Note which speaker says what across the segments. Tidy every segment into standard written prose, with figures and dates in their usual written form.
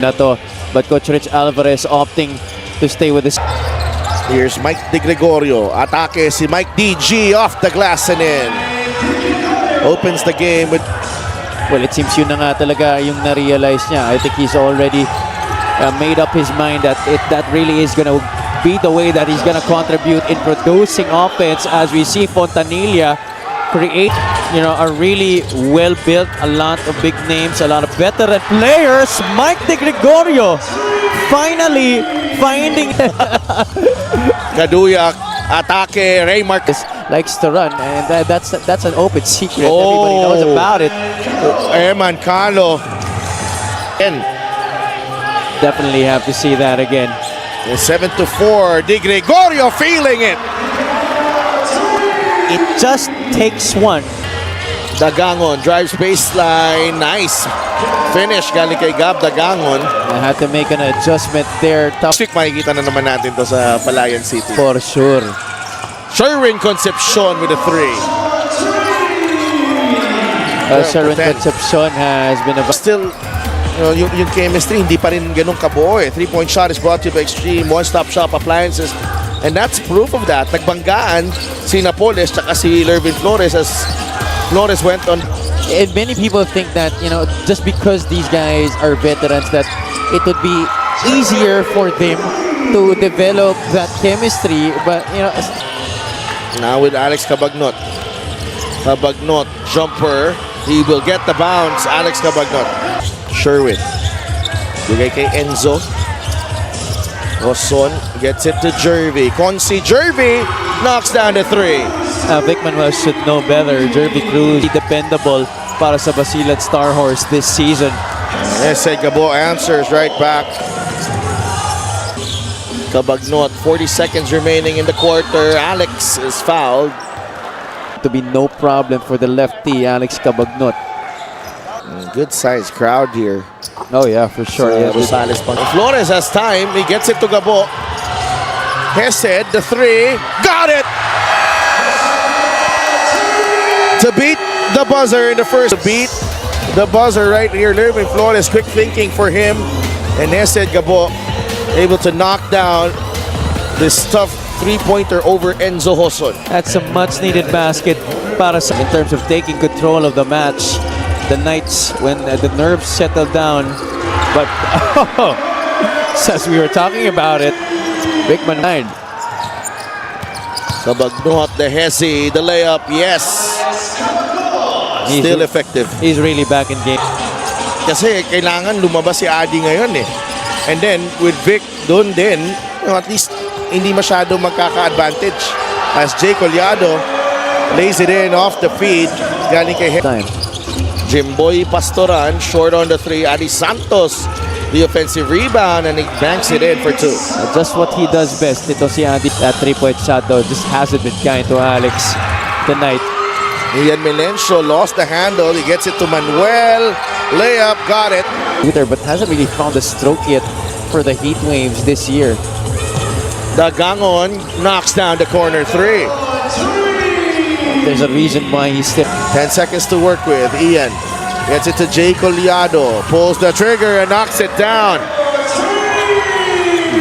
Speaker 1: na to. But Coach Rich Alvarez opting to stay with this.
Speaker 2: Here's Mike De Gregorio. Atake si Mike DG off the glass and in. Opens the game with...
Speaker 1: Well, it seems yun na nga talaga yung na-realize niya. I think he's already made up his mind that that really is gonna be the way that he's gonna contribute in producing offense, as we see Fontanilla create, a really well-built, a lot of big names, a lot of veteran players. Mike De Gregorio finally finding
Speaker 2: Kaduyak, atake, Ray Marquez
Speaker 1: likes to run, and that's an open secret. Everybody knows about it.
Speaker 2: Eman Calo. And
Speaker 1: Definitely have to see that again.
Speaker 2: 7-4, De Gregorio feeling it.
Speaker 1: It just takes one.
Speaker 2: Dagangon drives baseline, nice finish galing kay Gab Dagangon.
Speaker 1: I had to make an adjustment there. Tough
Speaker 2: Next week makikita na naman natin to sa Palayan City.
Speaker 1: for sure.
Speaker 2: Sherwin Concepcion with a 3.
Speaker 1: Sherwin
Speaker 2: 10.
Speaker 1: Concepcion has been a
Speaker 2: Still, yung chemistry hindi pa rin ganun kabuo eh. 3-point shot is brought to you by Extreme One-Stop Shop Appliances. And that's proof of that. Nagbanggaan si Napoles tsaka si Lervin Flores as Flores went on.
Speaker 1: And many people think that, just because these guys are veterans, that it would be easier for them to develop that chemistry. But,
Speaker 2: Now with Alex Cabagnot. Cabagnot, jumper. He will get the bounce. Alex Cabagnot. Sherwin. Bigay kay Enzo. Roson gets it to Jervy. Consi Jervy knocks down the 3.
Speaker 1: Vic Manuel should know better. Jervy Cruz, dependable para sa Basilan Star Horse this season.
Speaker 2: Ese Gabo answers right back. Cabagnot, 40 seconds remaining in the quarter. Alex is fouled.
Speaker 1: To be no problem for the lefty, Alex Cabagnot.
Speaker 2: Good sized crowd here.
Speaker 1: Oh yeah, for sure. Yeah,
Speaker 2: Rosales Flores has time. He gets it to Gabo. Hesed, the 3. Got it! To beat the buzzer in the first. To beat the buzzer right here. Lervin Flores, quick thinking for him. And Hesed Gabo able to knock down this tough three-pointer over Enzo Hoson.
Speaker 1: That's a much-needed basket para sa in terms of taking control of the match. The Knights, when the nerves settle down, but as we were talking about it, Big Man 9.
Speaker 2: Cabagnot, the Hesi, the layup, yes. Still effective.
Speaker 1: He's really back in game.
Speaker 2: Kasi kailangan lumabas si Adi ngayon eh. And then with Vic doon din, at least hindi masyado magkaka-advantage. As Jay Collado lays it in off the feed, galing kay
Speaker 1: Time.
Speaker 2: Jimboy Pastoran, short on the 3. Adi Santos, the offensive rebound, and he banks it in for 2.
Speaker 1: Just what he does best. Ito si Andy, that three-point shot though just hasn't been kind to Alex tonight.
Speaker 2: Ian Melencio lost the handle. He gets it to Manuel. Layup, got it.
Speaker 1: But hasn't really found the stroke yet for the Heat Waves this year.
Speaker 2: Dagangon knocks down the corner 3.
Speaker 1: There's a reason why he's still
Speaker 2: 10 seconds to work with. Ian gets it to Jay Collado. Pulls the trigger and knocks it down.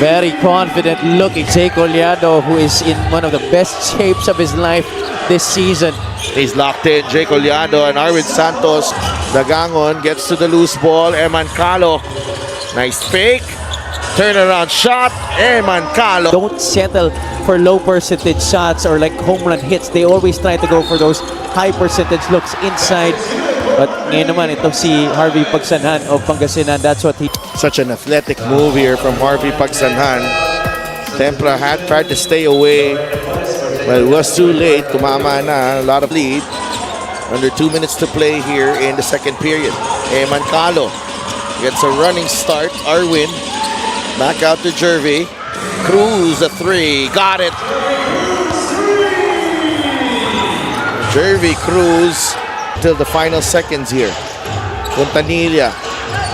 Speaker 1: very confident looking Jay Collado, who is in one of the best shapes of his life this season.
Speaker 2: He's locked in. Jay Collado and Arwin Santos. Dagangon gets to the loose ball. Eman Calo. Nice fake. Turnaround shot. Eman Calo.
Speaker 1: Don't settle for low percentage shots or like home run hits. They always try to go for those high percentage looks inside. But ngayon naman, itong si Harvey Pagsanhan of Pangasinan, that's what he...
Speaker 2: Such an athletic move here from Harvey Pagsanhan. Tempra had tried to stay away, but it was too late. Tumama na, a lot of lead. Under 2 minutes to play here in the second period. Eman Calo gets a running start. Arwin back out to Jervy. Cruz, a three. Got it. Jervy Cruz till the final seconds here. Fontanilla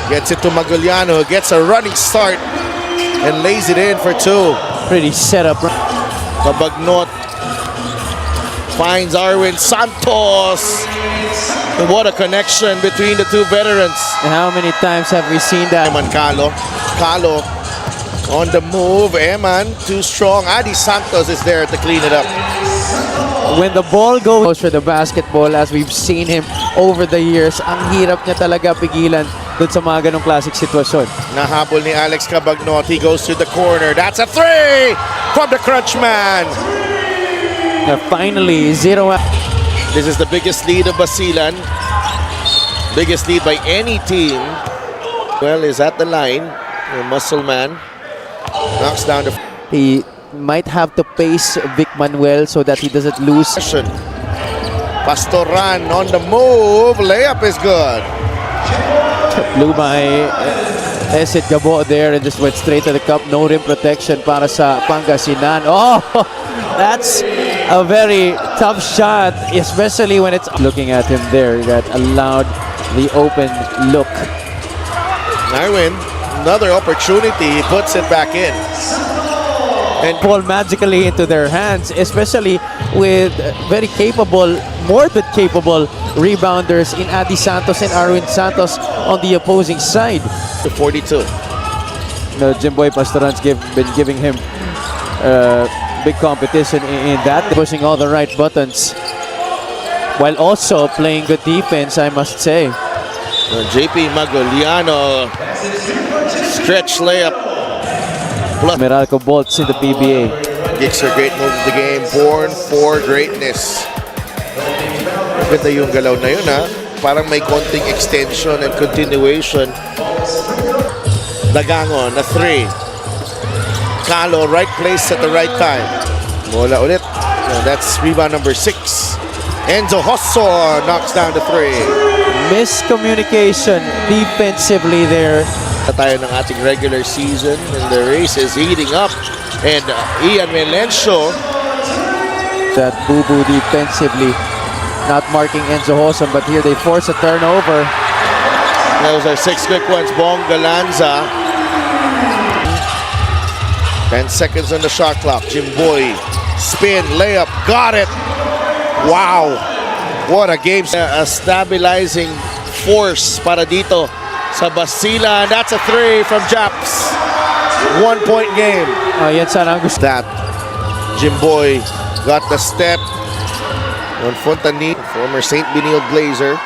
Speaker 2: gets it to Maguliano. Gets a running start and lays it in for two.
Speaker 1: Pretty set up.
Speaker 2: Cabagnot finds Arwin Santos. And what a connection between the two veterans.
Speaker 1: And how many times have we seen that?
Speaker 2: Eman Calo. Calo on the move. Eman too strong. Adi Santos is there to clean it up.
Speaker 1: When the ball goes for the basketball, as we've seen him over the years, ang hirap niya talaga pigilan dun sa mga ganong klaseng sitwasyon.
Speaker 2: Nahabol ni Alex Cabagnot. He goes to the corner. That's a three from the crunch man.
Speaker 1: Now finally, 0 out.
Speaker 2: This is the biggest lead of Basilan. Biggest lead by any team. Well, is at the line. The muscle man knocks down the
Speaker 1: He might have to pace Vic Manuel so that he doesn't lose.
Speaker 2: Pastoran on the move. Layup is good.
Speaker 1: Blew by Esid Gabo there and just went straight to the cup. No rim protection para sa Pangasinan. Oh, that's a very tough shot, especially when it's looking at him there. That allowed the open look.
Speaker 2: Narwin, another opportunity. He puts it back in.
Speaker 1: And ball magically into their hands, especially with very capable, more than capable rebounders in Adi Santos and Arwin Santos on the opposing side.
Speaker 2: To 42.
Speaker 1: No, Jimboy Pastoran's been giving him big competition in that, pushing all the right buttons while also playing good defense, I must say.
Speaker 2: JP Magoliano stretch layup. Plus
Speaker 1: Meralco bolts in the PBA.
Speaker 2: Giggs are great move of the game, born for greatness. Ganda yung galaw na yun, ha? Parang may konting extension and continuation. Dagangon, a three. Calo, right place at the right time. Mola ulit. That's rebound number 6. Enzo Hosso knocks down the three.
Speaker 1: Miscommunication defensively there.
Speaker 2: Tayo ng ating regular season and the race is heating up. And Ian Melencio.
Speaker 1: That boo-boo defensively, not marking Enzo Hoson, but here they force a turnover.
Speaker 2: Those are 6 quick ones. Bonga Lanza. 10 seconds on the shot clock. Jimboy, spin, layup, got it. Wow, what a game. A stabilizing force para dito sa Basilan. That's a three from Japs. 1-point game.
Speaker 1: Oh, yan sana ang gusto.
Speaker 2: That Jimboy got the step on Fontanilla, former St. Benil Blazer.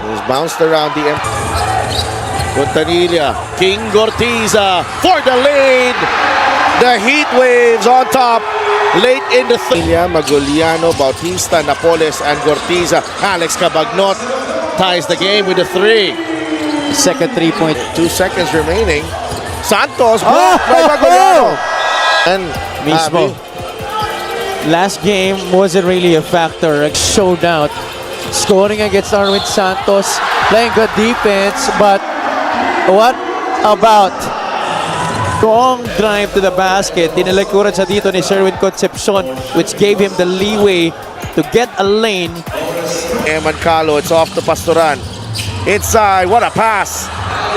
Speaker 2: Was bounced around the Fontanilla, King Gortiza for the lead. The Heat Waves on top late in the Magoliano, Bautista, Napoles, and Gortiza. Alex Cabagnot ties the game with a three.
Speaker 1: Second 3-point.
Speaker 2: 2 seconds remaining. Santos blocked by Magoliano. And
Speaker 1: Mismo. Last game wasn't really a factor. A showdown. Scoring against Arwin Santos. Playing good defense. But what about strong drive to the basket? Tinalikuran sa dito ni Sherwin Concepcion, which gave him the leeway to get a lane.
Speaker 2: Eman Calo, it's off to Pastoran. Inside, what a pass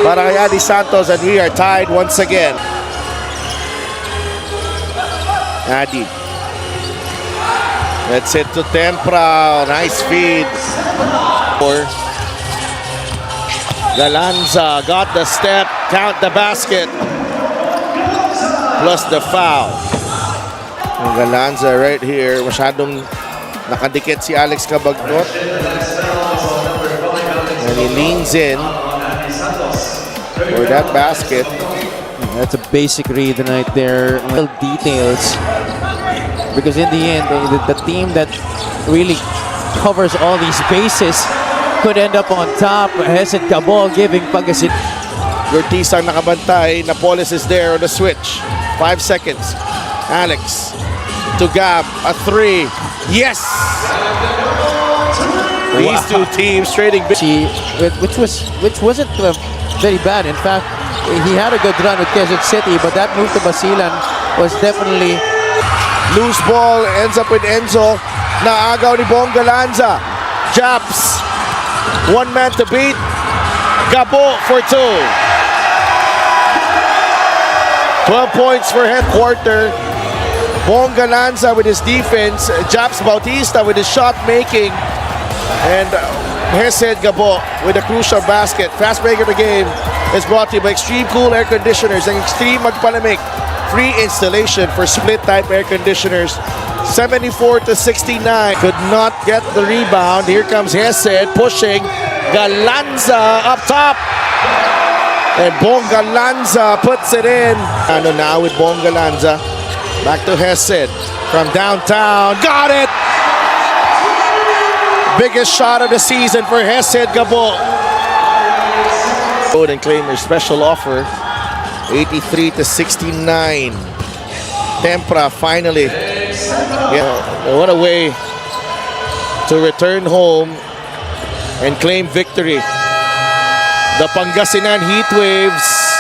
Speaker 2: para kay Adi Santos, and we are tied once again. Adi. Let's hit to Tempra. Nice feed. Galanza got the step, count the basket, plus the foul. And Galanza right here, masyadong nakadikit si Alex Cabagnot. And he leans in for that basket.
Speaker 1: That's a basic read right there. Little details. Because in the end, the team that really covers all these bases could end up on top. Hesed Gabo giving Pangasinan.
Speaker 2: Gortiza nakabantay. Napoles is there on the switch. 5 seconds. Alex to Gab. A three. Yes! These two teams trading big.
Speaker 1: Which wasn't very bad. In fact, he had a good run with Quezon City, but that move to Basilan was definitely
Speaker 2: loose ball. Ends up with Enzo. Naagaw ni Bonga Lanza. Japs. One man to beat. Gabo for two. 12 points for headquarter. Bonga Lanza with his defense. Japs Bautista with his shot making. And Hesed Gabo with a crucial basket. Fast break of the game is brought to you by Extreme Cool Air Conditioners and Extreme Magpalamig. Free installation for split type air conditioners. 74-69. Could not get the rebound. Here comes Hesed pushing. Galanza up top. And Bongalanza puts it in. Ano now with Bongalanza. Back to Hesed from downtown. Got it! Biggest shot of the season for Hesed Gabo. Go and claim your special offer. 83-69. Tempra finally. Yeah, what a way to return home and claim victory. The Pangasinan Heatwaves